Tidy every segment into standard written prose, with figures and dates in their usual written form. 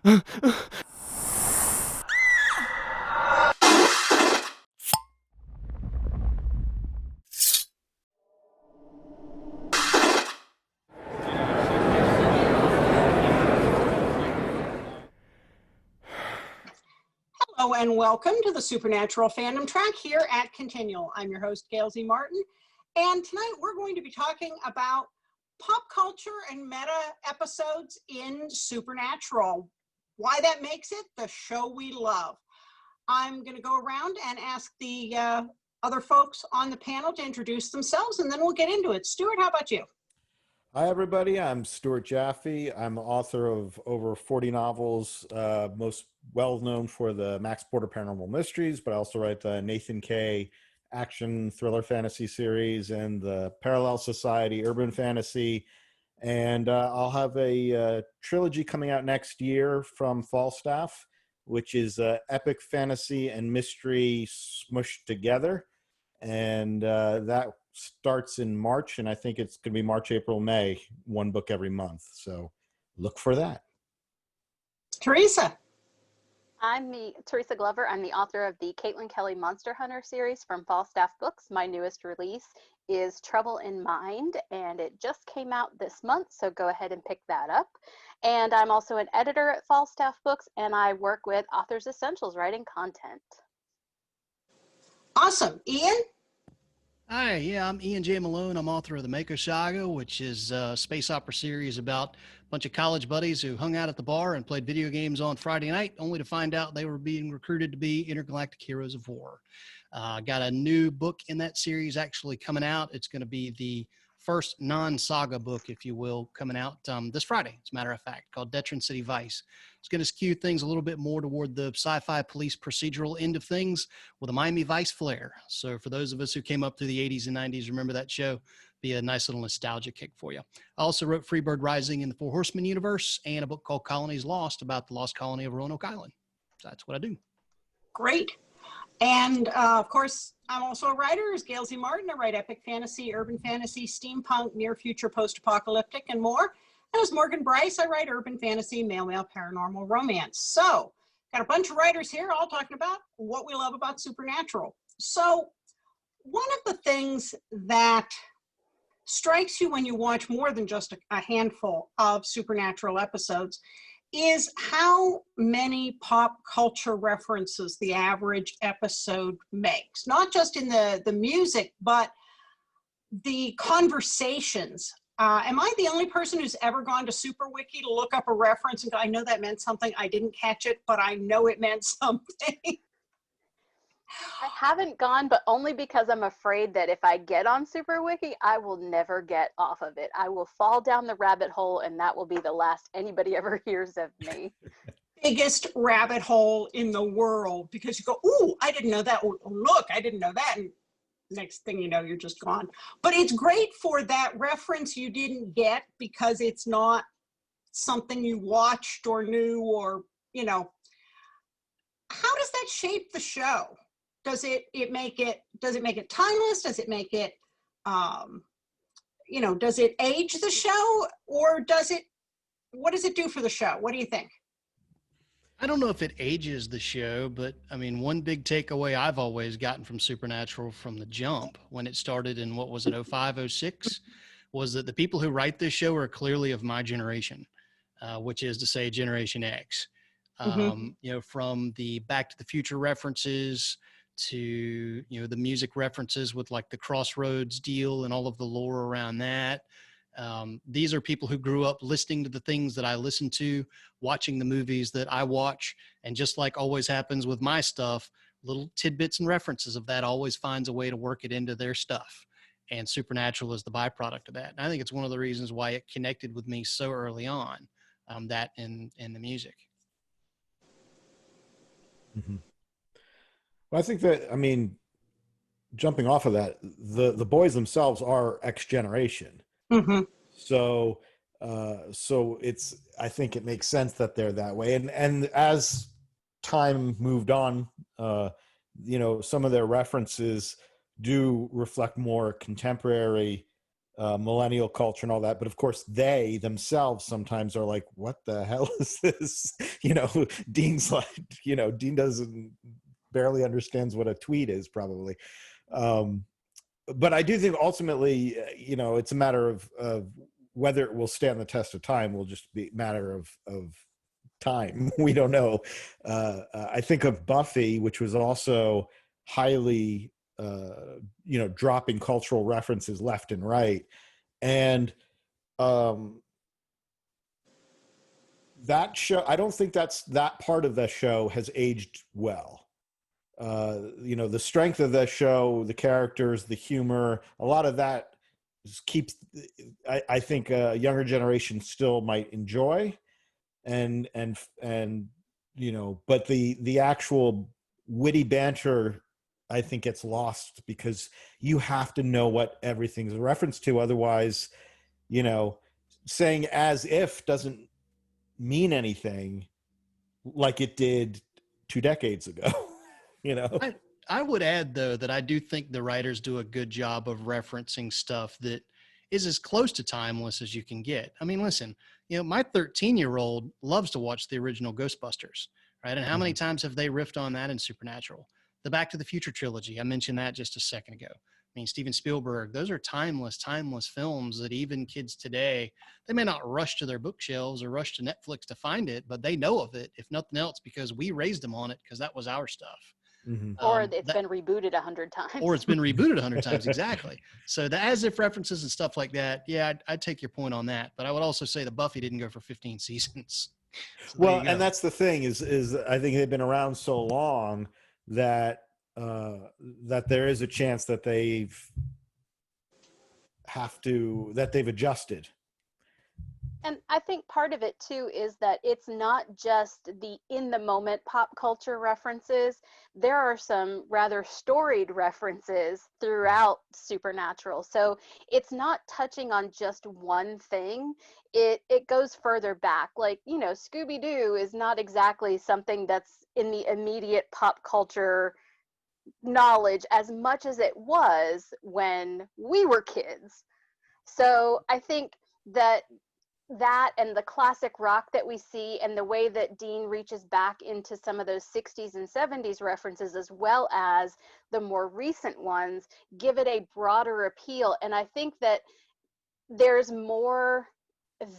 Hello and welcome to the Supernatural Fandom Track here at Continual. I'm your host, Gail Z. Martin, and tonight we're going to be talking about pop culture and meta episodes in Supernatural. Why that makes it the show we love. I'm going to go around and ask the other folks on the panel to introduce themselves, and then we'll get into it. Stuart, how about you? Hi, everybody. I'm Stuart Jaffe. I'm the author of over 40 novels, most well known for the Max Porter Paranormal Mysteries, but I also write the Nathan K. action thriller fantasy series and the Parallel Society urban fantasy. And I'll have a trilogy coming out next year from Falstaff, which is epic fantasy and mystery smushed together. And that starts in March, and I think it's going to be March, April, May, one book every month. So look for that. Theresa. I'm Theresa Glover. I'm the author of the Caitlin Kelly Monster Hunter series from Falstaff Books. My newest release is Trouble in Mind, and it just came out this month, so go ahead and pick that up. And I'm also an editor at Falstaff Books, and I work with Authors Essentials writing content. Awesome. Ian? Hi, yeah, I'm Ian J. Malone. I'm author of the Mako Saga, which is a space opera series about a bunch of college buddies who hung out at the bar and played video games on Friday night, only to find out they were being recruited to be intergalactic heroes of war. Got a new book in that series actually coming out. It's going to be the first non-saga book, if you will, coming out this Friday, as a matter of fact, called Detron City Vice. It's going to skew things a little bit more toward the sci-fi police procedural end of things with a Miami Vice flair. So for those of us who came up through the 80s and 90s, remember that show, be a nice little nostalgia kick for you. I also wrote Freebird Rising in the Four Horsemen universe and a book called Colonies Lost about the lost colony of Roanoke Island. So that's what I do. Great. And of course, I'm also a writer, as Gail Z. Martin. I write epic fantasy, urban fantasy, steampunk, near future, post-apocalyptic, and more. And as Morgan Bryce, I write urban fantasy, male paranormal romance. So got a bunch of writers here all talking about what we love about Supernatural. So one of the things that strikes you when you watch more than just a handful of Supernatural episodes is how many pop culture references the average episode makes, not just in the music, but the conversations. Am I the only person who's ever gone to SuperWiki to look up a reference and go, I know that meant something, I didn't catch it, but I know it meant something? I haven't gone, but only because I'm afraid that if I get on SuperWiki, I will never get off of it. I will fall down the rabbit hole, and that will be the last anybody ever hears of me. Biggest rabbit hole in the world, because you go, ooh, I didn't know that. Oh, look, I didn't know that. And next thing you know, you're just gone. But it's great for that reference you didn't get because it's not something you watched or knew or, you know. How does that shape the show? Does it make it timeless? Does it make it, does it age the show, or what does it do for the show? What do you think? I don't know if it ages the show, but I mean, one big takeaway I've always gotten from Supernatural from the jump when it started in, what was it, 05, 06, was that the people who write this show are clearly of my generation, which is to say Generation X. From the Back to the Future references to, the music references with like the Crossroads deal and all of the lore around that. These are people who grew up listening to the things that I listen to, watching the movies that I watch. And just like always happens with my stuff, little tidbits and references of that always finds a way to work it into their stuff. And Supernatural is the byproduct of that. And I think it's one of the reasons why it connected with me so early on, that in the music. Mm-hmm. Well, I think that, jumping off of that, the boys themselves are X generation. Mm-hmm. So I think it makes sense that they're that way. And as time moved on, some of their references do reflect more contemporary millennial culture and all that. But of course, they themselves sometimes are like, what the hell is this? Dean's like, Dean doesn't barely understands what a tweet is probably. But I do think ultimately, it's a matter of whether it will stand the test of time. Will just be a matter of time. We don't know. I think of Buffy, which was also highly, dropping cultural references left and right. And that show, I don't think that part of the show has aged well. The strength of the show, the characters, the humor, a lot of that keeps, I think a younger generation still might enjoy. And but the actual witty banter, I think, gets lost because you have to know what everything's a reference to. Otherwise, saying as if doesn't mean anything like it did 2 decades ago. I would add, though, that I do think the writers do a good job of referencing stuff that is as close to timeless as you can get. I mean, listen, my 13-year-old loves to watch the original Ghostbusters, right? And how many times have they riffed on that in Supernatural? The Back to the Future trilogy, I mentioned that just a second ago. I mean, Steven Spielberg, those are timeless films that even kids today, they may not rush to their bookshelves or rush to Netflix to find it, but they know of it, if nothing else, because we raised them on it because that was our stuff. Mm-hmm. Or it's been rebooted 100 times. Or it's been rebooted 100 times, exactly. So the as if references and stuff like that, yeah, I'd take your point on that. But I would also say the Buffy didn't go for 15 seasons. So well, and that's the thing is I think they've been around so long that that there is a chance that they've adjusted. And I think part of it too is that it's not just the in the moment pop culture references. There are some rather storied references throughout Supernatural. So it's not touching on just one thing. It goes further back. Like, Scooby-Doo is not exactly something that's in the immediate pop culture knowledge as much as it was when we were kids. So I think that and the classic rock that we see and the way that Dean reaches back into some of those 60s and 70s references as well as the more recent ones give it a broader appeal. And I think that there's more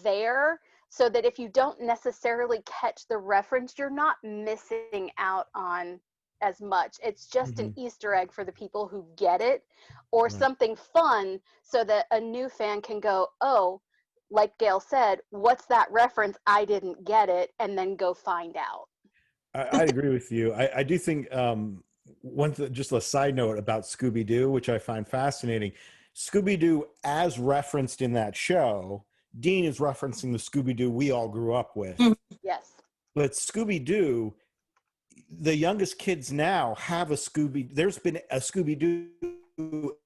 there so that if you don't necessarily catch the reference, you're not missing out on as much. It's just an Easter egg for the people who get it, or something fun so that a new fan can go, oh, like Gail said, what's that reference? I didn't get it, and then go find out. I agree with you. I do think just a side note about Scooby-Doo, which I find fascinating. Scooby-Doo, as referenced in that show, Dean is referencing the Scooby-Doo we all grew up with. Yes. But Scooby-Doo, the youngest kids now have there's been a Scooby-Doo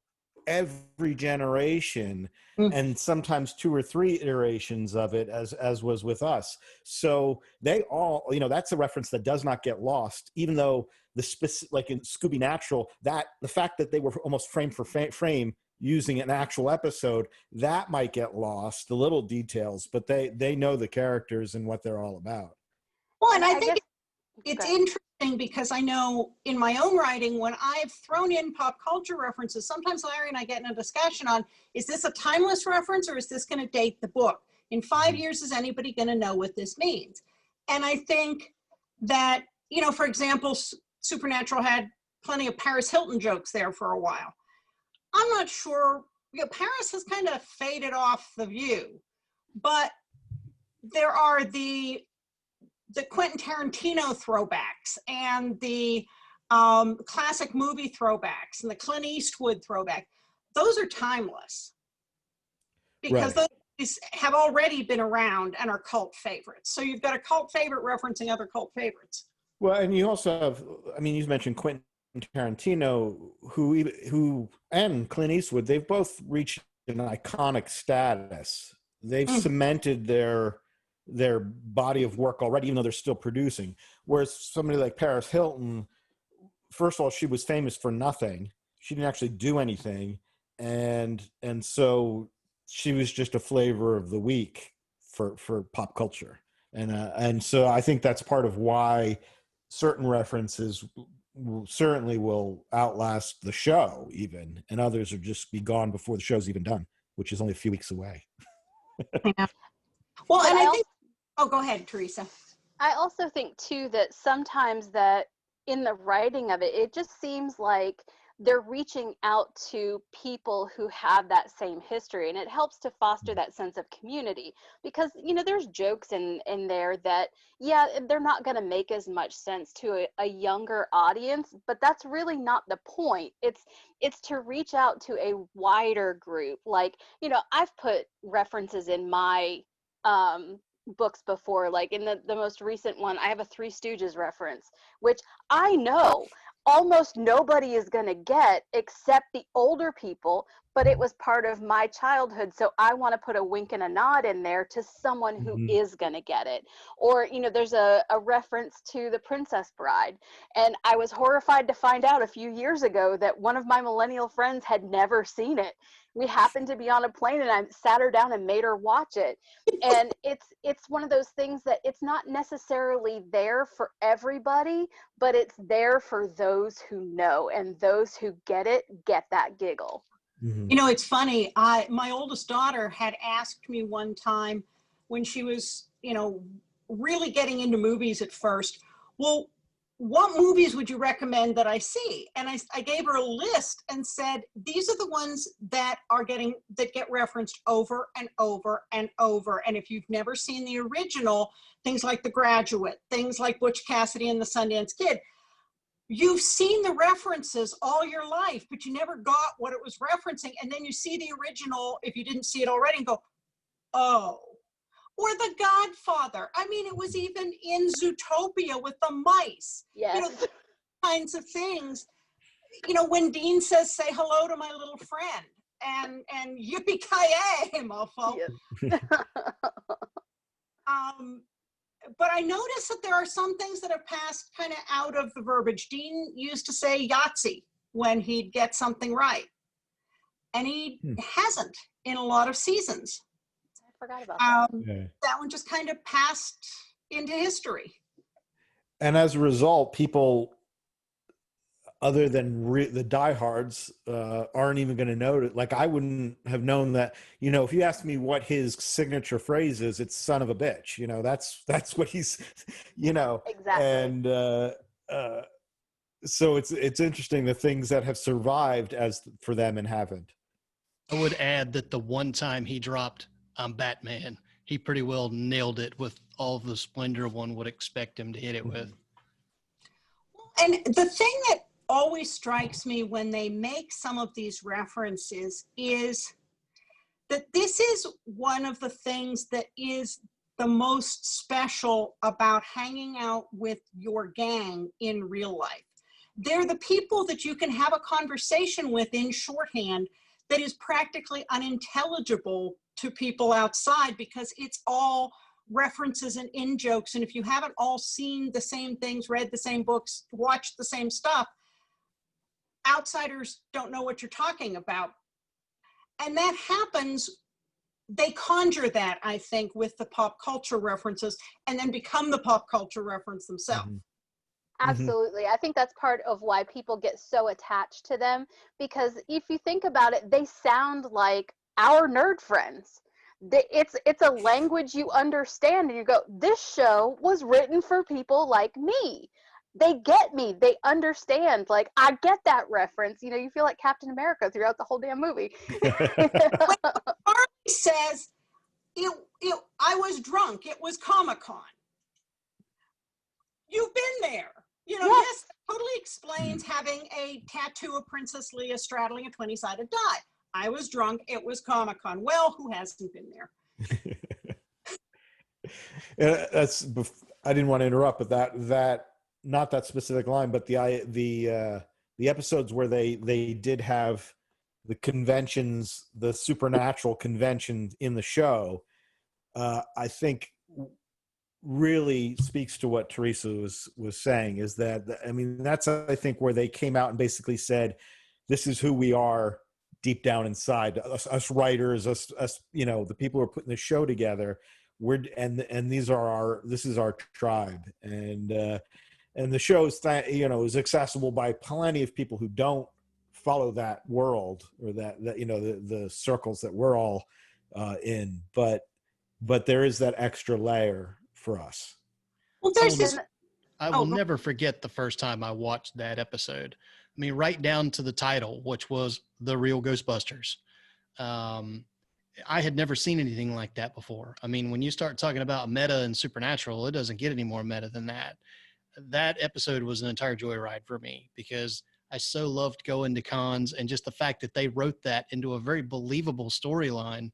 every generation, and sometimes 2 or 3 iterations of it as was with us. So they all, that's a reference that does not get lost, even though like in Scooby Natural, that the fact that they were almost frame for frame using an actual episode, that might get lost, the little details, but they know the characters and what they're all about. Well, and I think it's interesting because I know in my own writing, when I've thrown in pop culture references, sometimes Larry and I get in a discussion on, is this a timeless reference or is this going to date the book? In 5 years, is anybody going to know what this means? And I think that, for example, Supernatural had plenty of Paris Hilton jokes there for a while. I'm not sure, Paris has kind of faded off the view, but there are the Quentin Tarantino throwbacks and the classic movie throwbacks and the Clint Eastwood throwback. Those are timeless because those have already been around and are cult favorites. So you've got a cult favorite referencing other cult favorites. Well, and you also have, you mentioned Quentin Tarantino, who and Clint Eastwood, they've both reached an iconic status. They've cemented their body of work already, even though they're still producing. Whereas somebody like Paris Hilton, first of all, she was famous for nothing. She didn't actually do anything. And so she was just a flavor of the week for pop culture. And so I think that's part of why certain references certainly will outlast the show even, and others will just be gone before the show's even done, which is only a few weeks away. Yeah. Well, But and I think, oh, go ahead, Theresa. I also think too that sometimes that in the writing of it, it just seems like they're reaching out to people who have that same history, and it helps to foster that sense of community, because there's jokes in there that, yeah, they're not going to make as much sense to a younger audience, but that's really not the point. It's to reach out to a wider group. Like, I've put references in my books before, like in the most recent one, I have a Three Stooges reference, which I know almost nobody is going to get except the older people, but it was part of my childhood, so I want to put a wink and a nod in there to someone who is going to get it. Or there's a reference to The Princess Bride, and I was horrified to find out a few years ago that one of my millennial friends had never seen it. We happened to be on a plane, and I sat her down and made her watch it. And it's one of those things that it's not necessarily there for everybody, but it's there for those who know, and those who get it get that giggle. It's funny. My oldest daughter had asked me one time when she was, really getting into movies at first, well, what movies would you recommend that I see? And I gave her a list and said, these are the ones that get referenced over and over and over. And if you've never seen the original, things like The Graduate, things like Butch Cassidy and the Sundance Kid, you've seen the references all your life, but you never got what it was referencing. And then you see the original, if you didn't see it already, and go, oh. Or The Godfather. I mean, it was even in Zootopia with the mice. Yes. Kinds of things. When Dean says, say hello to my little friend, and yippee-ki-yay, mofo. Yes. But I noticed that there are some things that have passed kind of out of the verbiage. Dean used to say Yahtzee when he'd get something right. And he hasn't in a lot of seasons. I forgot about that. That one just kind of passed into history. And as a result, people other than the diehards aren't even going to know it. Like, I wouldn't have known that, if you asked me what his signature phrase is, it's son of a bitch, that's what he's, Exactly. And so it's interesting, the things that have survived as for them and haven't. I would add that the one time he dropped "I'm Batman," he pretty well nailed it with all the splendor one would expect him to hit it with. And the thing that always strikes me when they make some of these references is that this is one of the things that is the most special about hanging out with your gang in real life. They're the people that you can have a conversation with in shorthand that is practically unintelligible to people outside, because it's all references and in jokes. And if you haven't all seen the same things, read the same books, watched the same stuff, outsiders don't know what you're talking about. And that happens, they conjure that, I think, with the pop culture references, and then become the pop culture reference themselves. Absolutely. I think that's part of why people get so attached to them, because if you think about it, they sound like our nerd friends. It's a language you understand, and you go, this show was written for people like me. They get me. They understand. Like, I get that reference. You feel like Captain America throughout the whole damn movie. Harley says, I was drunk. It was Comic-Con. You've been there. Yes, it totally explains having a tattoo of Princess Leia straddling a 20-sided die. I was drunk. It was Comic-Con. Well, who hasn't been there? I didn't want to interrupt, but that not that specific line, but the episodes where they did have the conventions, the supernatural convention in the show, I think really speaks to what Theresa was saying, is that, that's, I think, where they came out and basically said, this is who we are deep down inside, us writers, us, you know, the people who are putting the show together, and this is our tribe. And the show is, you know, is accessible by plenty of people who don't follow that world, or that you know, the circles that we're all in, but there is that extra layer for us. Well, there's this. I will never forget the first time I watched that episode. I mean, right down to the title, which was The Real Ghostbusters. I had never seen anything like that before. I mean, when you start talking about meta and supernatural, it doesn't get any more meta than that. That episode was an entire joyride for me, because I so loved going to cons, and just the fact that they wrote that into a very believable storyline,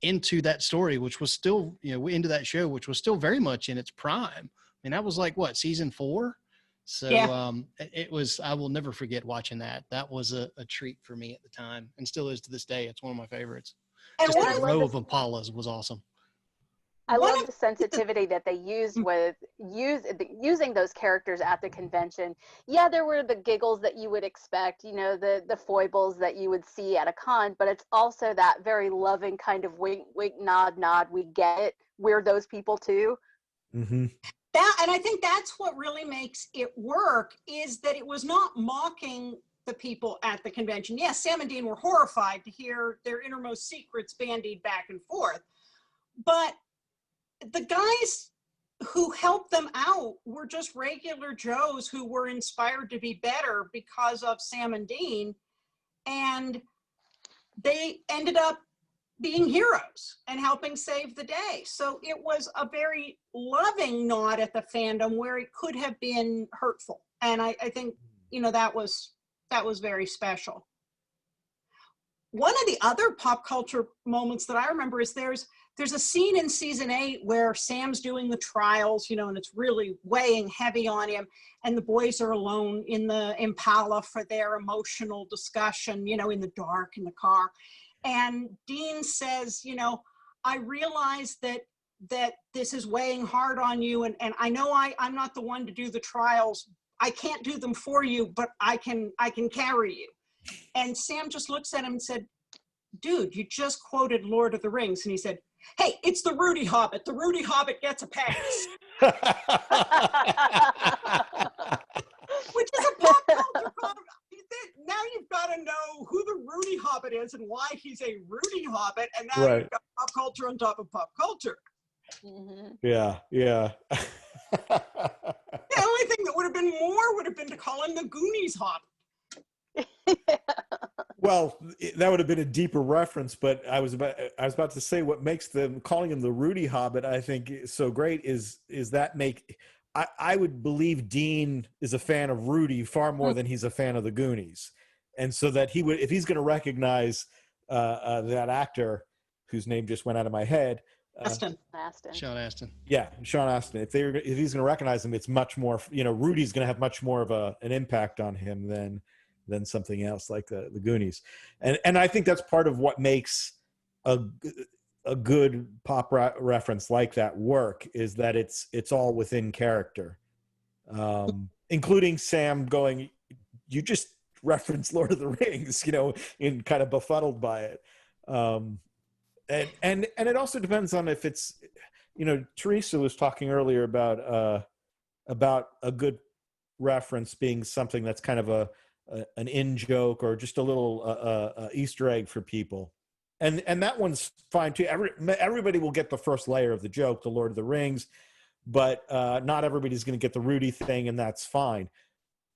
into that story, which was still, you know, into that show, which was still very much in its prime. And that was like, what, season 4? So Yeah. it was, I will never forget watching that. That was a treat for me at the time, and still is to this day. It's one of my favorites. And Just one the of row of Impalas was awesome. I One love of the sensitivity that they used with using those characters at the convention. Yeah, there were the giggles that you would expect, you know, the foibles that you would see at a con, but it's also that very loving kind of wink, wink, nod, nod. We get it. We're those people too. Mm-hmm. that, and I think that's what really makes it work, is that it was not mocking the people at the convention. Yes, Sam and Dean were horrified to hear their innermost secrets bandied back and forth, but the guys who helped them out were just regular Joes who were inspired to be better because of Sam and Dean, and they ended up being heroes and helping save the day. So it was a very loving nod at the fandom where it could have been hurtful. And I think, you know, that was very special. One of the other pop culture moments that I remember is there's a scene in season 8 where Sam's doing the trials, you know, and it's really weighing heavy on him, and the boys are alone in the Impala for their emotional discussion, you know, in the dark in the car. And Dean says, you know, I realize that this is weighing hard on you, and I know I'm not the one to do the trials. I can't do them for you, but I can carry you. And Sam just looks at him and said, dude, you just quoted Lord of the Rings. And he said, hey, it's the Rudy Hobbit. The Rudy Hobbit gets a pass. Which is a pop culture comment. Now you've got to know who the Rudy Hobbit is and why he's a Rudy Hobbit. And now Right. You've got pop culture on top of pop culture. Mm-hmm. Yeah. The only thing that would have been more would have been to call him the Goonies Hobbit. Well, that would have been a deeper reference, but I was about to say, what makes them calling him the Rudy Hobbit, I think, so great is that I would believe Dean is a fan of Rudy far more than he's a fan of the Goonies, and so that he would, if he's going to recognize that actor whose name just went out of my head, Aston. Sean Astin. Yeah, Sean Astin. If he's going to recognize him, it's much more. You know, Rudy's going to have much more of an impact on him than something else like the Goonies, and I think that's part of what makes a good pop reference like that work, is that it's all within character, including Sam going, "You just referenced Lord of the Rings," you know, and kind of befuddled by it. And it also depends on if it's, you know, Theresa was talking earlier about a good reference being something that's kind of an in joke or just a little Easter egg for people, and that one's fine too. Everybody will get the first layer of the joke, the Lord of the Rings, but not everybody's going to get the Rudy thing, and that's fine.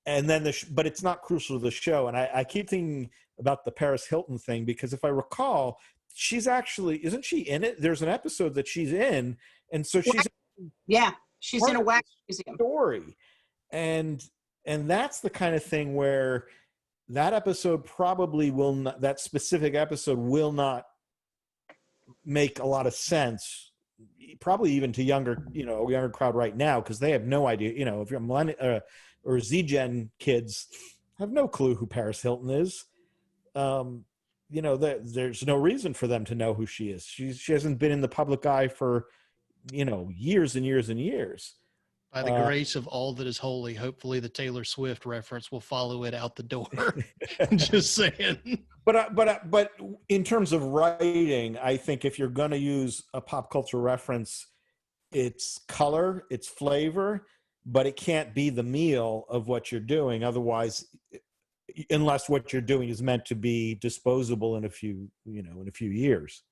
And then but it's not crucial to the show. And I keep thinking about the Paris Hilton thing, because if I recall, she's isn't she in it? There's an episode that she's in, and so she's she's in a wax museum story, and that's the kind of thing where that episode probably will not, that specific episode will not make a lot of sense, probably even to younger crowd right now, because they have no idea. You know, if you're millennial or Z-Gen kids, have no clue who Paris Hilton is. You know, there's no reason for them to know who she is. She hasn't been in the public eye for, you know, years and years and years. By the grace of all that is holy, hopefully the Taylor Swift reference will follow it out the door. Just saying. But in terms of writing, I think if you're going to use a pop culture reference, it's color, it's flavor, but it can't be the meal of what you're doing. Otherwise, unless what you're doing is meant to be disposable in a few years.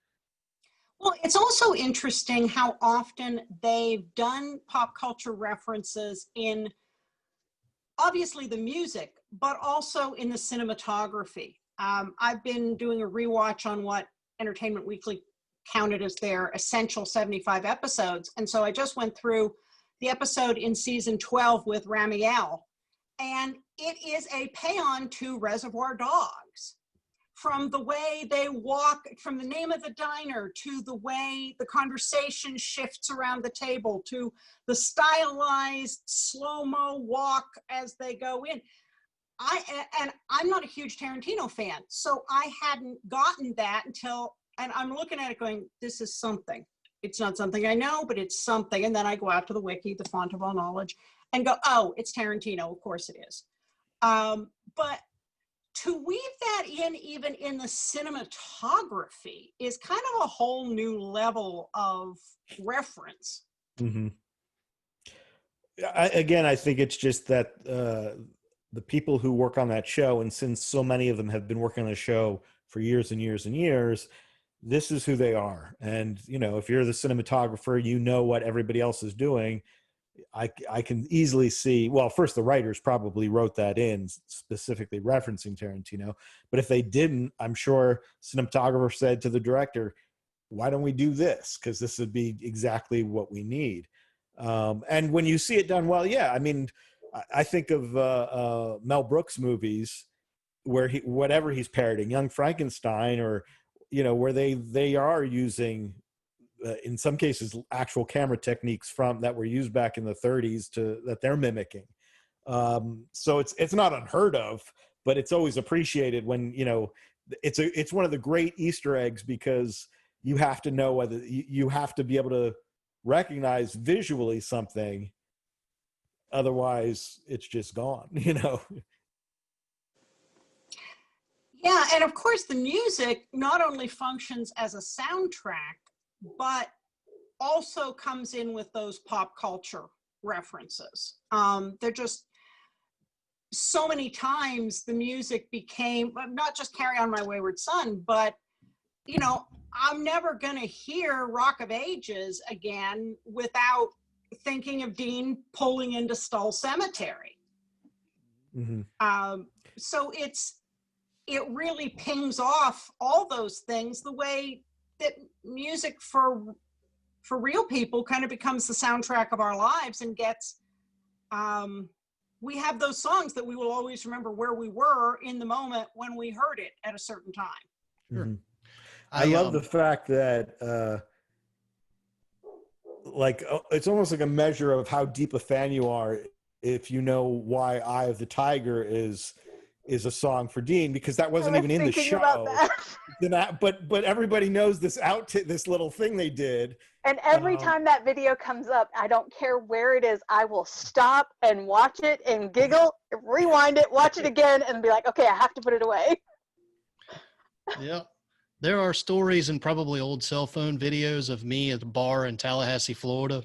Well, it's also interesting how often they've done pop culture references in obviously the music, but also in the cinematography. I've been doing a rewatch on what Entertainment Weekly counted as their essential 75 episodes. And so I just went through the episode in season 12 with Ramiel, and it is a paean to Reservoir Dogs. From the way they walk, from the name of the diner, to the way the conversation shifts around the table, to the stylized slow-mo walk as they go in. I'm not a huge Tarantino fan, so I hadn't gotten that until, and I'm looking at it going, this is something. It's not something I know, but it's something. And then I go out to the wiki, the font of all knowledge, and go, oh, it's Tarantino. Of course it is. But to weave that in, even in the cinematography, is kind of a whole new level of reference. Mm-hmm. I think it's just that the people who work on that show, and since so many of them have been working on the show for years and years and years, this is who they are. And, if you're the cinematographer, you know what everybody else is doing. I can easily see, well, first the writers probably wrote that in specifically referencing Tarantino, but if they didn't, I'm sure cinematographer said to the director, why don't we do this? Because this would be exactly what we need. And when you see it done well, yeah, I mean, I think of Mel Brooks movies where whatever he's parodying, Young Frankenstein, or, where they are using in some cases actual camera techniques that were used back in the 30s that they're mimicking. So it's not unheard of, but it's always appreciated when, it's one of the great Easter eggs, because you have to know whether you have to be able to recognize visually something. Otherwise it's just gone, Yeah, and of course the music not only functions as a soundtrack, but also comes in with those pop culture references. They're just so many times the music became not just Carry On My Wayward Son, but I'm never gonna hear Rock of Ages again without thinking of Dean pulling into Stull Cemetery. Mm-hmm. So it really pings off all those things, the way that music for real people kind of becomes the soundtrack of our lives, and gets, we have those songs that we will always remember where we were in the moment when we heard it at a certain time. Mm-hmm. I love the fact that, it's almost like a measure of how deep a fan you are if you know why Eye of the Tiger is a song for Dean, because that wasn't even in the show. But everybody knows this this little thing they did. And every time that video comes up, I don't care where it is, I will stop and watch it and giggle, rewind it, watch it again, and be like, okay, I have to put it away. Yeah. There are stories and probably old cell phone videos of me at a bar in Tallahassee, Florida,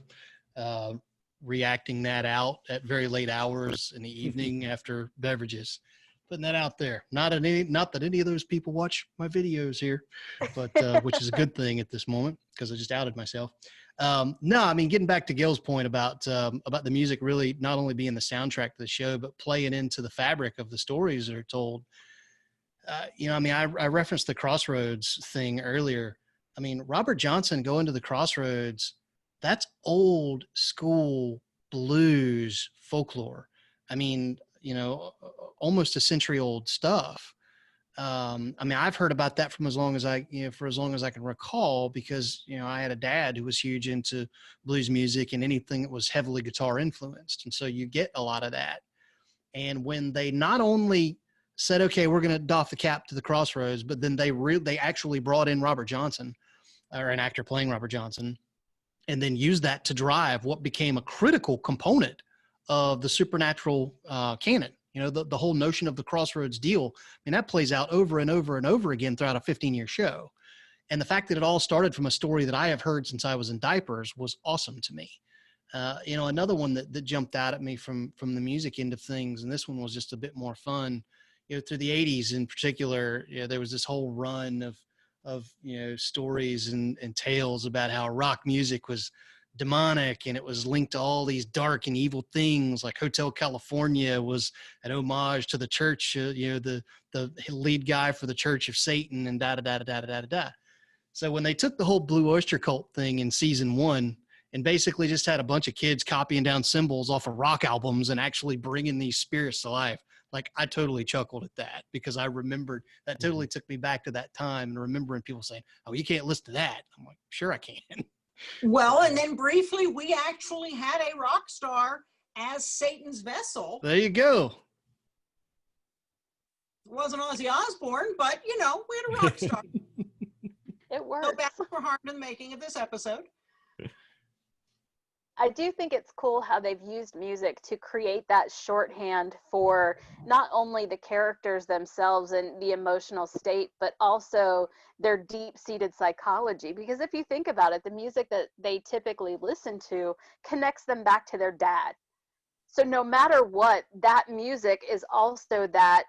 reacting that out at very late hours in the evening after beverages. Putting that out there. Not that any of those people watch my videos here, but which is a good thing at this moment, because I just outed myself. No, I mean, getting back to Gail's point about the music really not only being the soundtrack to the show, but playing into the fabric of the stories that are told. I referenced the Crossroads thing earlier. I mean, Robert Johnson going to the Crossroads, that's old school blues folklore. I mean, almost a century old stuff. I've heard about that for as long as I can recall, because, I had a dad who was huge into blues music and anything that was heavily guitar influenced. And so you get a lot of that. And when they not only said, okay, we're going to doff the cap to the Crossroads, but then they actually brought in Robert Johnson, or an actor playing Robert Johnson. and then use that to drive what became a critical component of the supernatural canon. You know, the whole notion of the Crossroads deal. I mean, that plays out over and over and over again throughout a 15-year show. And the fact that it all started from a story that I have heard since I was in diapers was awesome to me. You know, another one that jumped out at me from the music end of things, and this one was just a bit more fun, you know, through the 80s in particular, you know, there was this whole run of, you know, stories and tales about how rock music was demonic and it was linked to all these dark and evil things. Like Hotel California was an homage to the church, you know, the lead guy for the Church of Satan and da da da da da da da. So when they took the whole Blue Oyster Cult thing in season 1 and basically just had a bunch of kids copying down symbols off of rock albums and actually bringing these spirits to life, like I totally chuckled at that because I remembered that totally took me back to that time and remembering people saying, oh, you can't listen to that. I'm like, sure I can. Well, and then briefly, we actually had a rock star as Satan's vessel. There you go. It wasn't Ozzy Osbourne, but, you know, we had a rock star. It works. No bad for harm in the making of this episode. I do think it's cool how they've used music to create that shorthand for not only the characters themselves and the emotional state, but also their deep-seated psychology. Because if you think about it, the music that they typically listen to connects them back to their dad. So no matter what, that music is also that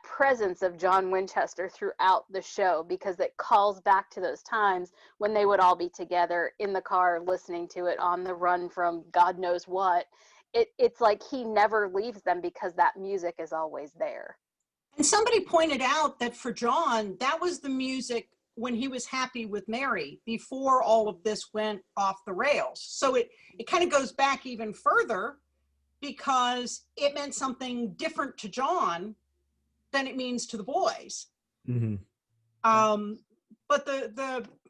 presence of John Winchester throughout the show, because it calls back to those times when they would all be together in the car listening to it on the run from God knows what. It's like he never leaves them because that music is always there. And somebody pointed out that for John, that was the music when he was happy with Mary before all of this went off the rails. So it kind of goes back even further because it meant something different to John than it means to the boys. Mm-hmm. But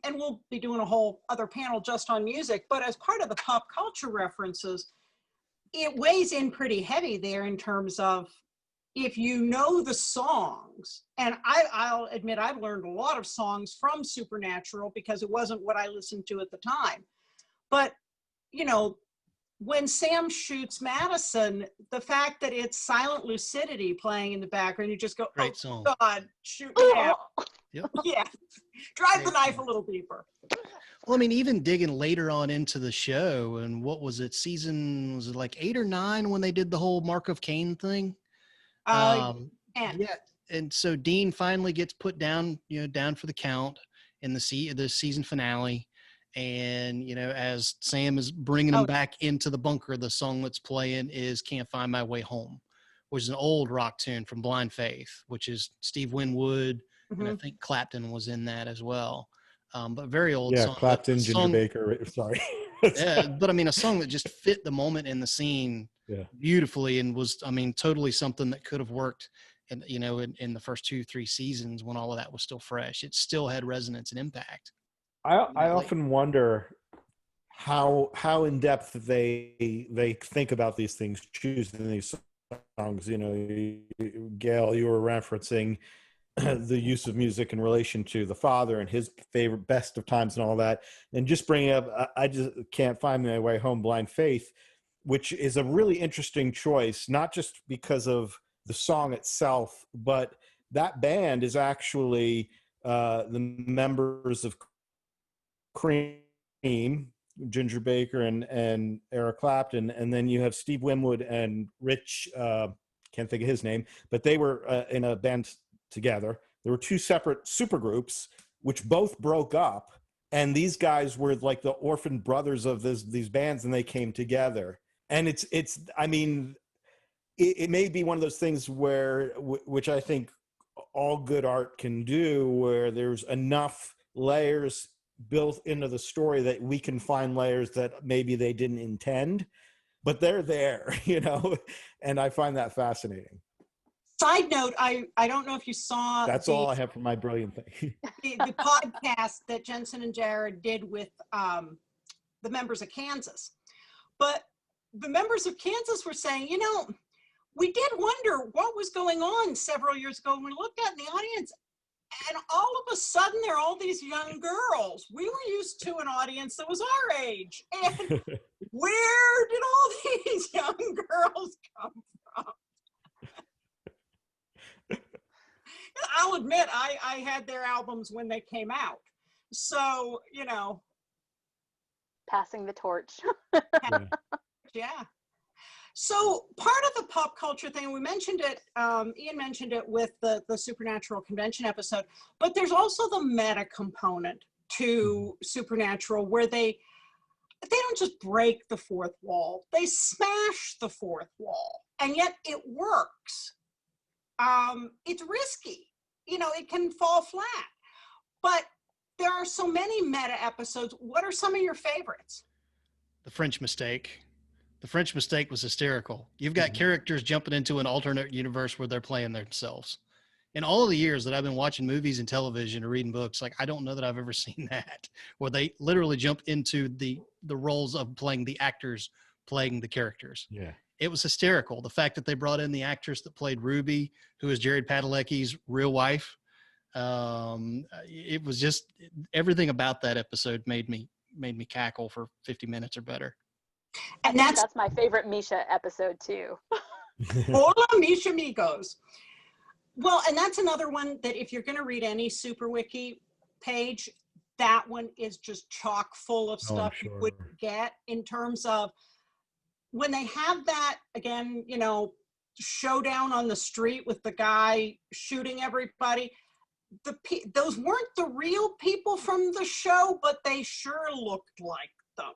and we'll be doing a whole other panel just on music, but as part of the pop culture references, it weighs in pretty heavy there in terms of if you know the songs, and I'll admit I've learned a lot of songs from Supernatural because it wasn't what I listened to at the time. But, you know, when Sam shoots Madison, the fact that it's Silent Lucidity playing in the background, you just go, Great oh song. God, shoot me out. Yep. Yeah, drive Great the knife song. a little deeper. Well, I mean, even digging later on into the show, and what was it, was it like 8 or 9 when they did the whole Mark of Cain thing? And Yeah, and so Dean finally gets put down, you know, down for the count in the season finale. And, you know, as Sam is bringing him back into the bunker, the song that's playing is Can't Find My Way Home, which is an old rock tune from Blind Faith, which is Steve Winwood, and I think Clapton was in that as well. But very old Yeah, song. Clapton, Ginger Baker. Sorry. Yeah, but I mean, a song that just fit the moment in the scene beautifully and was, I mean, totally something that could have worked in, you know, in the first 2-3 seasons when all of that was still fresh. It still had resonance and impact. I often wonder how in depth they think about these things, choosing these songs. You know, Gail, you were referencing the use of music in relation to the father and his favorite best of times and all that, and just bringing up I just can't find my way home, Blind Faith, which is a really interesting choice, not just because of the song itself, but that band is actually the members of Cream, Ginger Baker and Eric Clapton, and then you have Steve Winwood and Rich, can't think of his name, but they were in a band together. There were 2 separate supergroups, which both broke up, and these guys were like the orphan brothers of these bands, and they came together. And it's I mean, it may be one of those things where, which I think all good art can do, where there's enough layers built into the story that we can find layers that maybe they didn't intend, but they're there, you know, and I find that fascinating. Side note, I don't know if you saw all I have for my brilliant thing. the podcast that Jensen and Jared did with the members of Kansas. But the members of Kansas were saying, you know, we did wonder what was going on several years ago when we looked out in the audience. And all of a sudden, there are all these young girls. We were used to an audience that was our age. And where did all these young girls come from? I'll admit, I had their albums when they came out. So, you know. Passing the torch. Yeah. So part of the pop culture thing, we mentioned it, Ian mentioned it with the Supernatural convention episode, but there's also the meta component to Supernatural where they don't just break the fourth wall, they smash the fourth wall, and yet it works. It's risky, you know, it can fall flat, but there are so many meta episodes. What are some of your favorites? The French Mistake. The French Mistake was hysterical. You've got characters jumping into an alternate universe where they're playing themselves. In all of the years that I've been watching movies and television or reading books, like I don't know that I've ever seen that, where they literally jump into the roles of playing the actors, playing the characters. Yeah. It was hysterical. The fact that they brought in the actress that played Ruby, who is Jared Padalecki's real wife. It was just everything about that episode made me cackle for 50 minutes or better. And that's my favorite Misha episode too. Hola, Misha Amigos. Well, and that's another one that if you're going to read any Super Wiki page, that one is just chock full of stuff you would get in terms of when they have that, again, you know, showdown on the street with the guy shooting everybody. Those weren't the real people from the show, but they sure looked like them.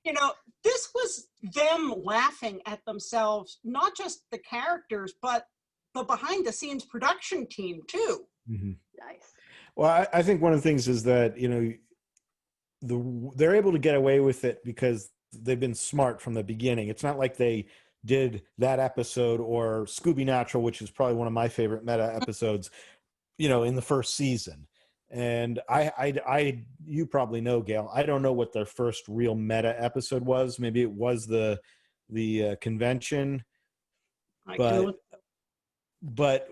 You know, this was them laughing at themselves, not just the characters, but the behind the scenes production team too. Nice. Well, I think one of the things is that, you know, they're able to get away with it because they've been smart from the beginning. It's not like they did that episode or Scooby Natural, which is probably one of my favorite meta episodes, you know, in the first season. And you probably know, Gail, I don't know what their first real meta episode was. Maybe it was the convention, but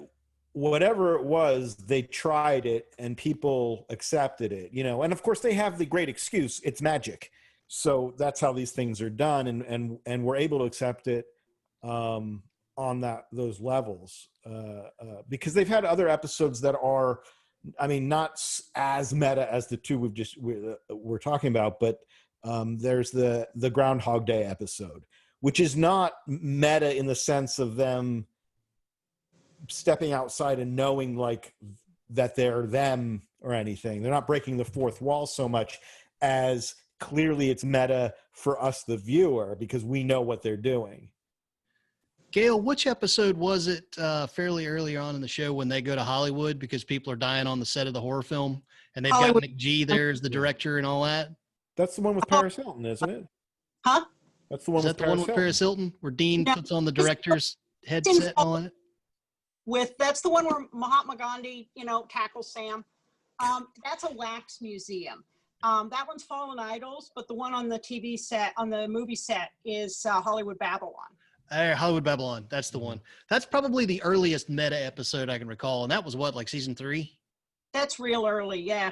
whatever it was, they tried it and people accepted it, you know, and of course they have the great excuse, it's magic. So that's how these things are done. And we're able to accept it, on those levels, because they've had other episodes that are, I mean, not as meta as the two we're talking about, but there's the Groundhog Day episode, which is not meta in the sense of them stepping outside and knowing like that they're them or anything. They're not breaking the fourth wall so much as clearly it's meta for us, the viewer, because we know what they're doing. Gail, which episode was it fairly early on in the show when they go to Hollywood because people are dying on the set of the horror film and they've got Nick G there as the director and all that? That's the one with Paris Hilton, isn't it? Huh? That's the one. Is that the one with Paris Hilton where Dean puts on the director's headset and all that? That's the one where Mahatma Gandhi, you know, tackles Sam. That's a wax museum. That one's Fallen Idols, but the one on the TV set, on the movie set, is Hollywood Babylon. Hollywood Babylon. That's the one. That's probably the earliest meta episode I can recall. And that was what, like season 3? That's real early. Yeah.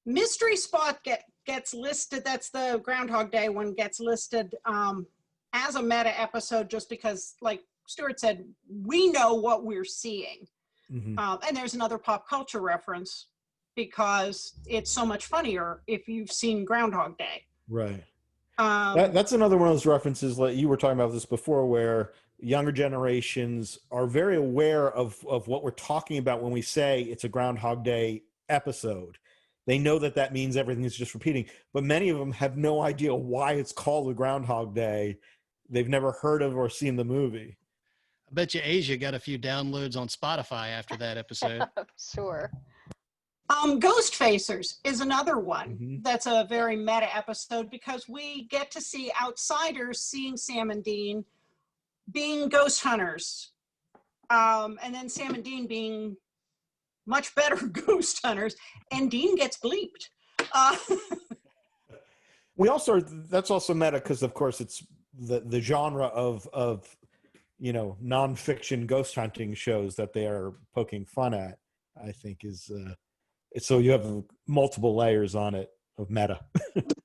Mystery Spot gets listed. That's the Groundhog Day one, gets listed as a meta episode just because, like Stuart said, we know what we're seeing. And there's another pop culture reference because it's so much funnier if you've seen Groundhog Day. Right. That's another one of those references, like you were talking about this before, where younger generations are very aware of what we're talking about when we say it's a Groundhog Day episode. They know that means everything is just repeating, but many of them have no idea why it's called a Groundhog Day. They've never heard of or seen the movie. I bet you Asia got a few downloads on Spotify after that episode. Sure. Ghost Facers is another one that's a very meta episode because we get to see outsiders seeing Sam and Dean being ghost hunters, and then Sam and Dean being much better ghost hunters, and Dean gets bleeped. That's also meta because of course it's the genre of nonfiction ghost hunting shows that they are poking fun at, I think is so you have multiple layers on it of meta,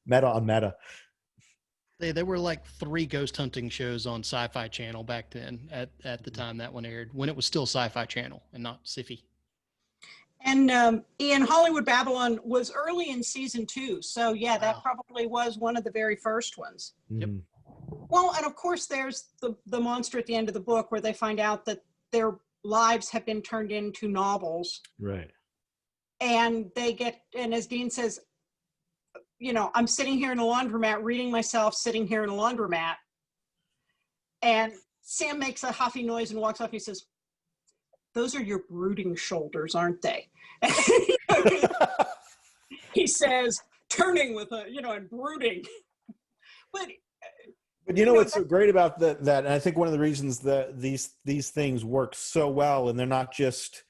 meta on meta. There were like 3 ghost hunting shows on Sci-Fi Channel back then at the time that one aired, when it was still Sci-Fi Channel and not Sci-Fi. And Ian, Hollywood Babylon was early in season 2. So yeah, that Wow. probably was one of the very first ones. Yep. Well, and of course there's the monster at the end of the book where they find out that their lives have been turned into novels. Right. And and as Dean says, I'm sitting here in a laundromat reading myself sitting here in a laundromat. And Sam makes a huffy noise and walks off. He says, "Those are your brooding shoulders, aren't they?" He says, turning with and brooding. But what's so great about that, and I think one of the reasons that these things work so well, and they're not just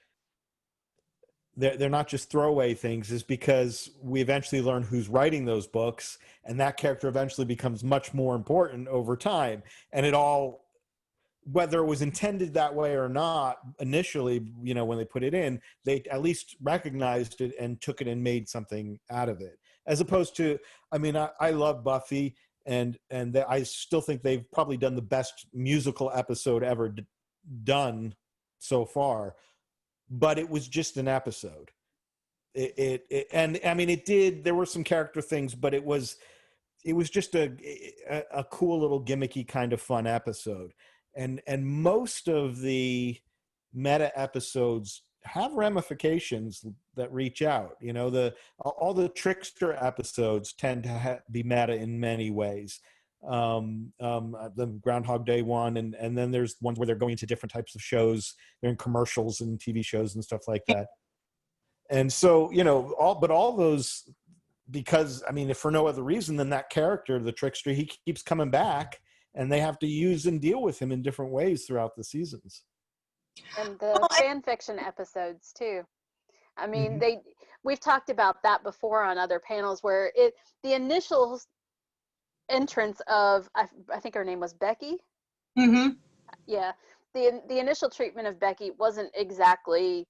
throwaway things, is because we eventually learn who's writing those books, and that character eventually becomes much more important over time. And it all, whether it was intended that way or not, initially, when they put it in, they at least recognized it and took it and made something out of it. As opposed to, I love Buffy, and I still think they've probably done the best musical episode ever done so far. But it was just an episode. There were some character things, but it was just a cool little gimmicky kind of fun episode. And most of the meta episodes have ramifications that reach out. All the trickster episodes tend to be meta in many ways. The Groundhog Day one, and then there's ones where they're going into different types of shows. They're in commercials and TV shows and stuff like that. And so, all those, because if for no other reason than that character, the trickster, he keeps coming back, and they have to use and deal with him in different ways throughout the seasons. And the fan fiction episodes too. We've talked about that before on other panels, where the initial entrance of, I think her name was Becky. Mm-hmm. Yeah. The initial treatment of Becky wasn't exactly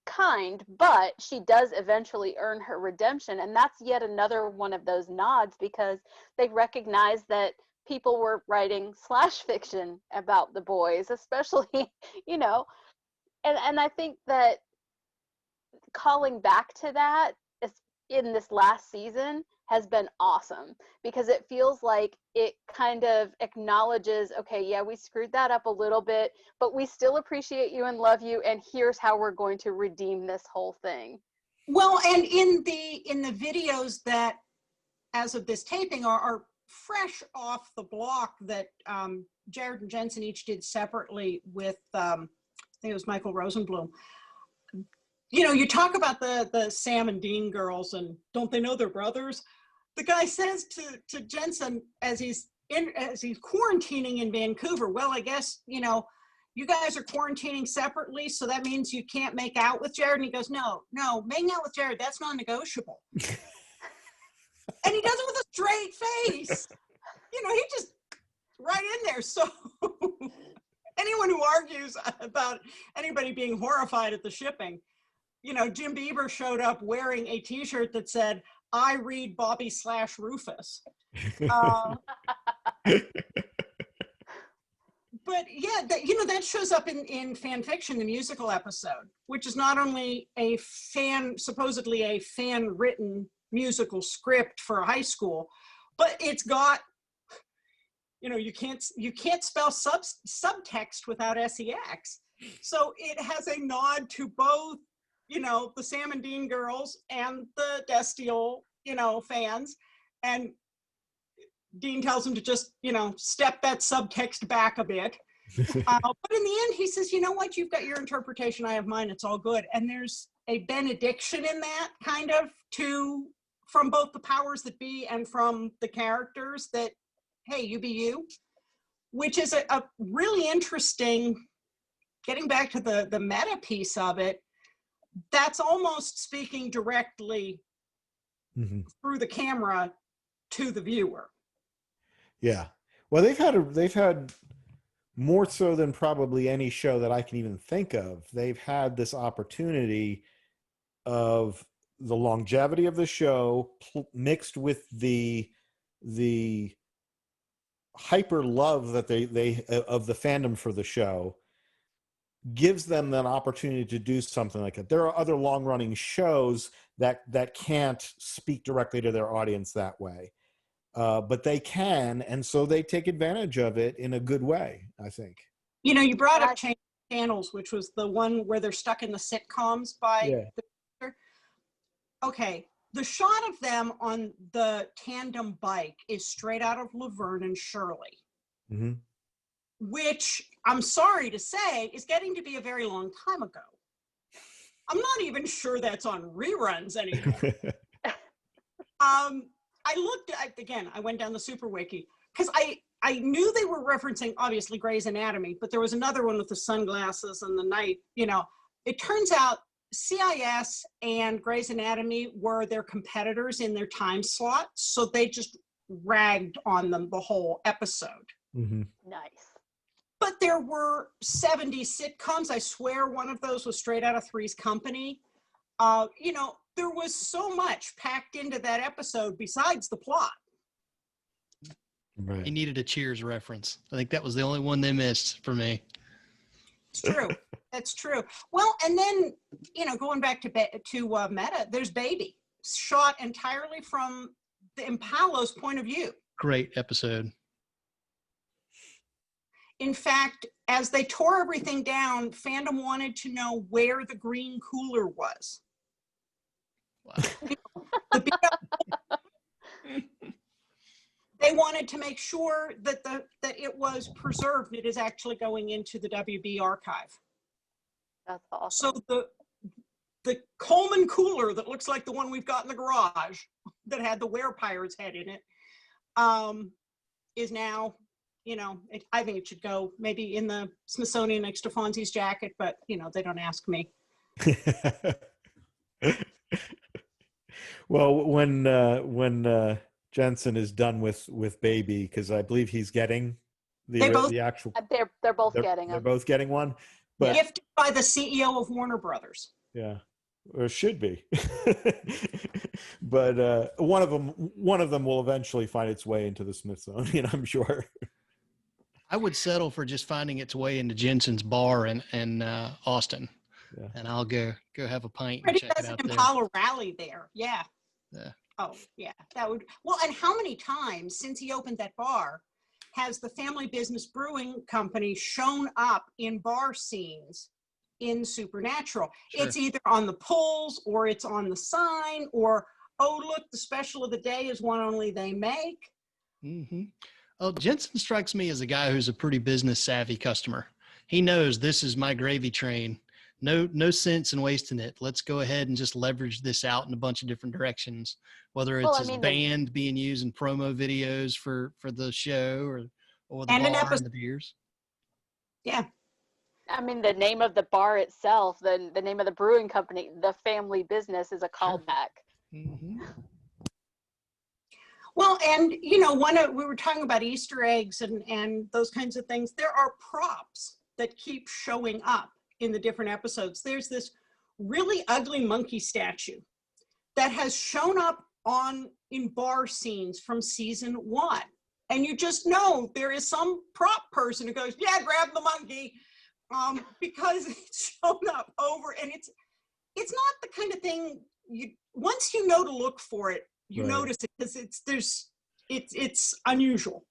kind, but she does eventually earn her redemption. And that's yet another one of those nods, because they recognize that people were writing slash fiction about the boys, especially, and I think that calling back to that in this last season has been awesome, because it feels like it kind of acknowledges, okay, yeah, we screwed that up a little bit, but we still appreciate you and love you, and here's how we're going to redeem this whole thing. Well, and in the videos that, as of this taping, are fresh off the block that Jared and Jensen each did separately with, I think it was Michael Rosenblum. You talk about the Sam and Dean girls, and don't they know they're brothers? The guy says to Jensen as he's quarantining in Vancouver, well, I guess, you guys are quarantining separately, so that means you can't make out with Jared. And he goes, no, making out with Jared, that's non-negotiable. And he does it with a straight face. He just right in there. So anyone who argues about anybody being horrified at the shipping, Jim Bieber showed up wearing a t-shirt that said, "I read Bobby / Rufus." But yeah, that shows up in fan fiction, the musical episode, which is not only supposedly a fan-written musical script for a high school, but it's got, you can't spell subtext without sex. So it has a nod to both, the Sam and Dean girls and the Destiel, fans. And Dean tells him to just, step that subtext back a bit. But in the end, he says, you know what, you've got your interpretation, I have mine, it's all good. And there's a benediction in that, kind of, from both the powers that be and from the characters, that, hey, you be you, which is a really interesting, getting back to the meta piece of it, that's almost speaking directly through the camera to the viewer. Yeah. Well, they've had more so than probably any show that I can even think of, they've had this opportunity of the longevity of the show mixed with the hyper love that they of the fandom for the show gives them an opportunity to do something like that. There are other long running shows that can't speak directly to their audience that way. But they can, and so they take advantage of it in a good way, I think. You know, you brought up Change Channels, which was the one where they're stuck in the sitcoms by the okay. The shot of them on the tandem bike is straight out of Laverne and Shirley, which I'm sorry to say is getting to be a very long time ago. I'm not even sure that's on reruns anymore. I looked at, again, I went down the Super Wiki because I knew they were referencing obviously Grey's Anatomy, but there was another one with the sunglasses and the night, you know. It turns out CIS and Grey's Anatomy were their competitors in their time slot, so they just ragged on them the whole episode. Nice. But there were 70 sitcoms. I swear one of those was straight out of Three's Company. You know, there was so much packed into that episode besides the plot. He needed a Cheers reference. I think that was the only one they missed for me. It's true. That's true. Well, and then, you know, going back to Meta, there's Baby, shot entirely from the Impalo's point of view. Great episode. In fact, as they tore everything down, fandom wanted to know where the green cooler was. Wow. They wanted to make sure that that it was preserved. It is actually going into the WB archive. That's awesome. So the Coleman cooler that looks like the one we've got in the garage that had the Were-Pirate's head in it is now, you know, I think it should go maybe in the Smithsonian next to Fonzie's jacket, but, you know, they don't ask me. Well, when Jensen is done with Baby, because I believe he's getting the actual. They're both getting them. They're both getting one. But, gifted by the CEO of Warner Brothers. Yeah, or it should be. But one of them will eventually find its way into the Smithsonian, I'm sure. I would settle for just finding its way into Jensen's bar in Austin, and I'll go have a pint and check it out there. Impala rally there, yeah. Yeah. Oh, yeah, that would. Well, and how many times since he opened that bar has the Family Business Brewing Company shown up in bar scenes in Supernatural? Sure. It's either on the pulls or it's on the sign or, oh, look, the special of the day is one only they make. Well, Jensen strikes me as a guy who's a pretty business savvy customer. He knows this is my gravy train. No sense in wasting it. Let's go ahead and just leverage this out in a bunch of different directions, whether it's his band being used in promo videos for the show or the bar and the beers. Yeah. I mean, the name of the bar itself, the name of the brewing company, the Family Business, is a callback. Well, and, you know, we were talking about Easter eggs and those kinds of things. There are props that keep showing up in the different episodes. There's this really ugly monkey statue that has shown up in bar scenes from season 1. And you just know there is some prop person who goes, yeah, grab the monkey, because it's shown up over, and it's not the kind of thing once you know to look for it, you notice it, because it's unusual.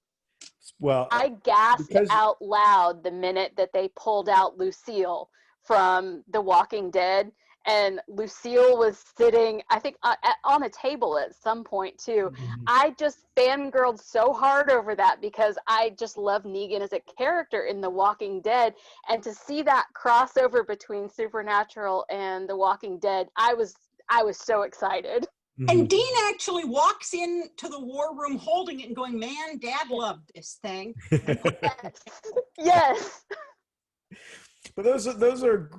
Well, I gasped out loud the minute that they pulled out Lucille from The Walking Dead, and Lucille was sitting, I think, on a table at some point too. I just fangirled so hard over that because I just love Negan as a character in The Walking Dead, and to see that crossover between Supernatural and The Walking Dead, I was so excited. And Dean actually walks into the war room holding it and going, man, Dad loved this thing. Yes. But those are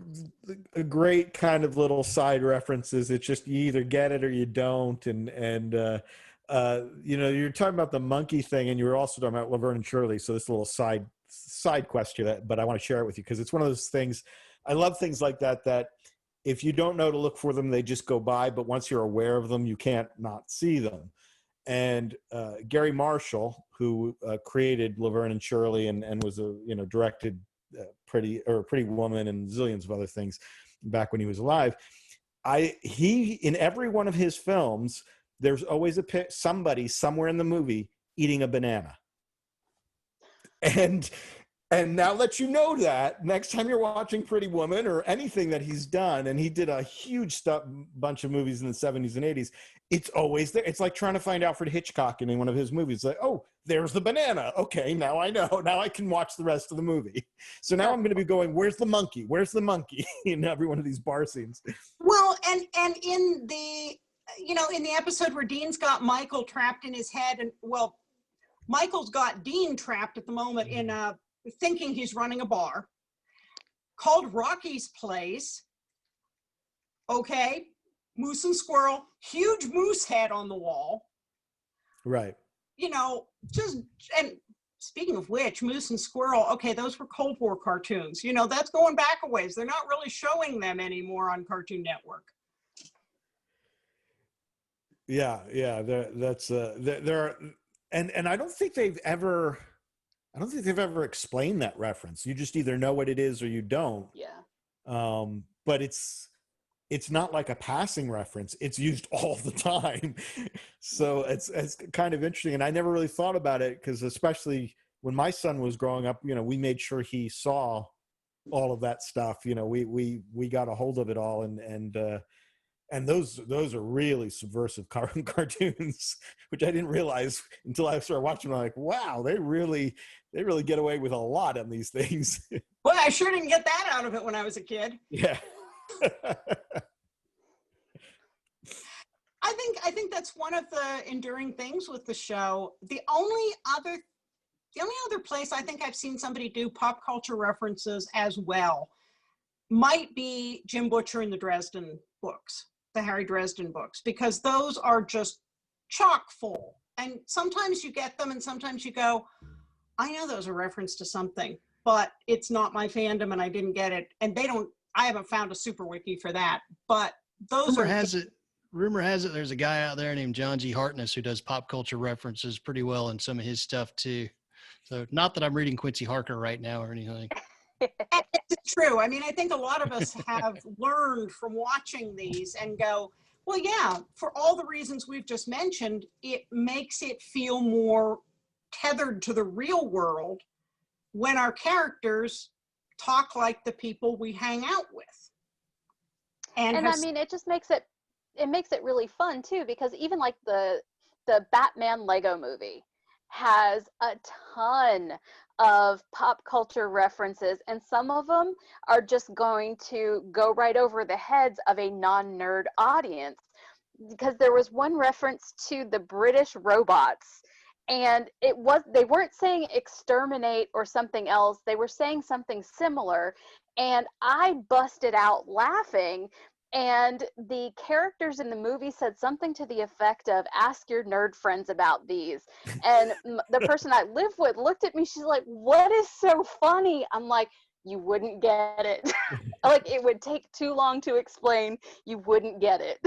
a great kind of little side references. It's just you either get it or you don't. And you know, you're talking about the monkey thing, and you were also talking about Laverne and Shirley. So this little side side question, but I want to share it with you because it's one of those things. I love things like that, that if you don't know to look for them, they just go by. But once you're aware of them, you can't not see them. And Gary Marshall, who created Laverne and Shirley and was directed Pretty Woman and zillions of other things back when he was alive. He in every one of his films, there's always somebody somewhere in the movie eating a banana. And now that you know that, next time you're watching Pretty Woman or anything that he's done, and he did a huge bunch of movies in the 70s and 80s, it's always there. It's like trying to find Alfred Hitchcock in one of his movies. Like, oh, there's the banana. Okay, now I know. Now I can watch the rest of the movie. So now I'm going to be going, where's the monkey? Where's the monkey? In every one of these bar scenes. Well, and in the, in the episode where Dean's got Michael trapped in his head, and well, Michael's got Dean trapped at the moment in thinking he's running a bar called Rocky's Place. Okay, moose and squirrel, huge moose head on the wall. Right. And speaking of which, moose and squirrel, okay, those were Cold War cartoons. That's going back a ways. They're not really showing them anymore on Cartoon Network. Yeah. There are, and I don't think they've ever explained that reference. You just either know what it is or you don't. Yeah. But it's not like a passing reference. It's used all the time. So it's kind of interesting. And I never really thought about it because especially when my son was growing up, we made sure he saw all of that stuff. We got a hold of it all. And those are really subversive cartoons, which I didn't realize until I started watching them. I'm like, wow, they really get away with a lot on these things. Well, I sure didn't get that out of it when I was a kid. Yeah. I think that's one of the enduring things with the show. The only other place I think I've seen somebody do pop culture references as well might be Jim Butcher in the Dresden books, the Harry Dresden books, because those are just chock full. And sometimes you get them and sometimes you go, I know those are reference to something, but it's not my fandom and I didn't get it. And I haven't found a super wiki for that, but those Rumor has it there's a guy out there named John G. Hartness who does pop culture references pretty well in some of his stuff too. So not that I'm reading Quincy Harker right now or anything. It's true. I mean, I think a lot of us have learned from watching these and go, well, yeah, for all the reasons we've just mentioned, it makes it feel more tethered to the real world when our characters talk like the people we hang out with. And I mean, it just makes it really fun too, because even like the Batman Lego movie has a ton of pop culture references, and some of them are just going to go right over the heads of a non-nerd audience, because there was one reference to the British robots, and they weren't saying exterminate or something else, they were saying something similar, and I busted out laughing. And the characters in the movie said something to the effect of, ask your nerd friends about these. And the person I live with looked at me, she's like, what is so funny? I'm like, you wouldn't get it. Like, it would take too long to explain. You wouldn't get it.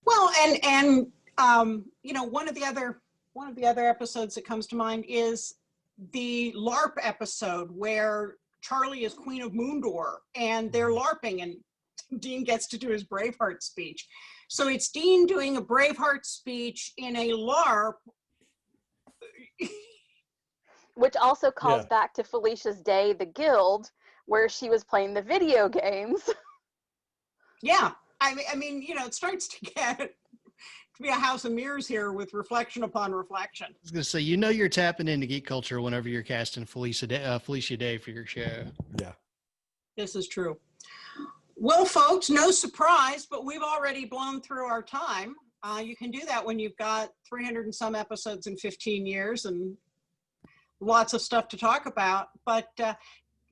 Well, and one of the other episodes that comes to mind is the LARP episode where Charlie is Queen of Moondor and they're LARPing and Dean gets to do his Braveheart speech. So it's Dean doing a Braveheart speech in a LARP. Which also calls back to Felicia's Day, the Guild, where she was playing the video games. Yeah. I mean, it starts to get to be a house of mirrors here with reflection upon reflection. I was going to say, you're tapping into geek culture whenever you're casting Felicia Day for your show. Yeah. This is true. Well, folks, no surprise, but we've already blown through our time. You can do that when you've got 300 and some episodes in 15 years and lots of stuff to talk about. But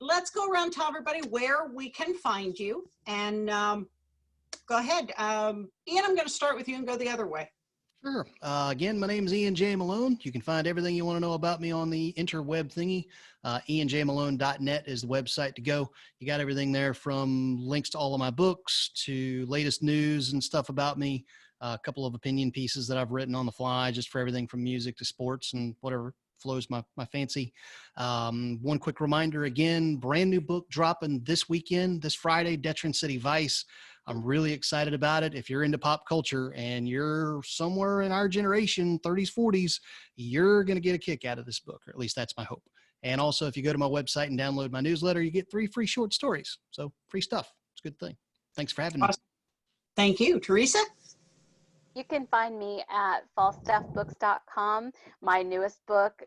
let's go around and tell everybody where we can find you. And go ahead. Ian, I'm going to start with you and go the other way. Sure. Again, my name is Ian J. Malone. You can find everything you want to know about me on the interweb thingy. IanJMalone.net is the website to go. You got everything there, from links to all of my books to latest news and stuff about me. A couple of opinion pieces that I've written on the fly, just for everything from music to sports and whatever flows my fancy. One quick reminder again, brand new book dropping this weekend, this Friday, Detron City Vice. I'm really excited about it. If you're into pop culture and you're somewhere in our generation, 30s, 40s, you're going to get a kick out of this book, or at least that's my hope. And also, if you go to my website and download my newsletter, you get 3 free short stories. So free stuff. It's a good thing. Thanks for having me. Awesome. Thank you. Teresa? You can find me at falstaffbooks.com. My newest book,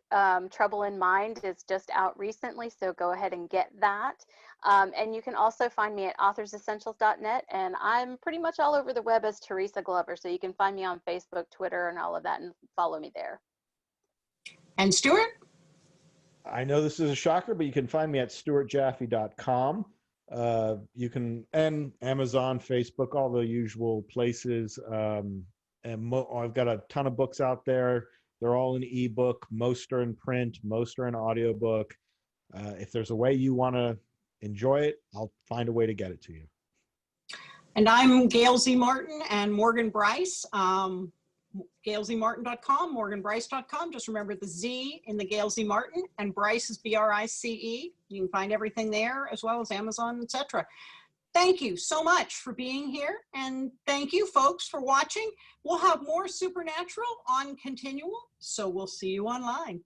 Trouble in Mind, is just out recently, so go ahead and get that. And you can also find me at authorsessentials.net, and I'm pretty much all over the web as Theresa Glover, so you can find me on Facebook, Twitter, and all of that, and follow me there. And Stuart? I know this is a shocker, but you can find me at stuartjaffe.com. You can, and Amazon, Facebook, all the usual places. I've got a ton of books out there. They're all in ebook. Most are in print. Most are in audiobook. If there's a way you want to enjoy it, I'll find a way to get it to you. And I'm Gail Z. Martin and Morgan Bryce. GailZMartin.com, MorganBryce.com. Just remember the Z in the Gail Z. Martin, and Bryce is B-R-I-C-E. You can find everything there, as well as Amazon, etc. Thank you so much for being here, and thank you folks for watching. We'll have more Supernatural on Continual, so we'll see you online.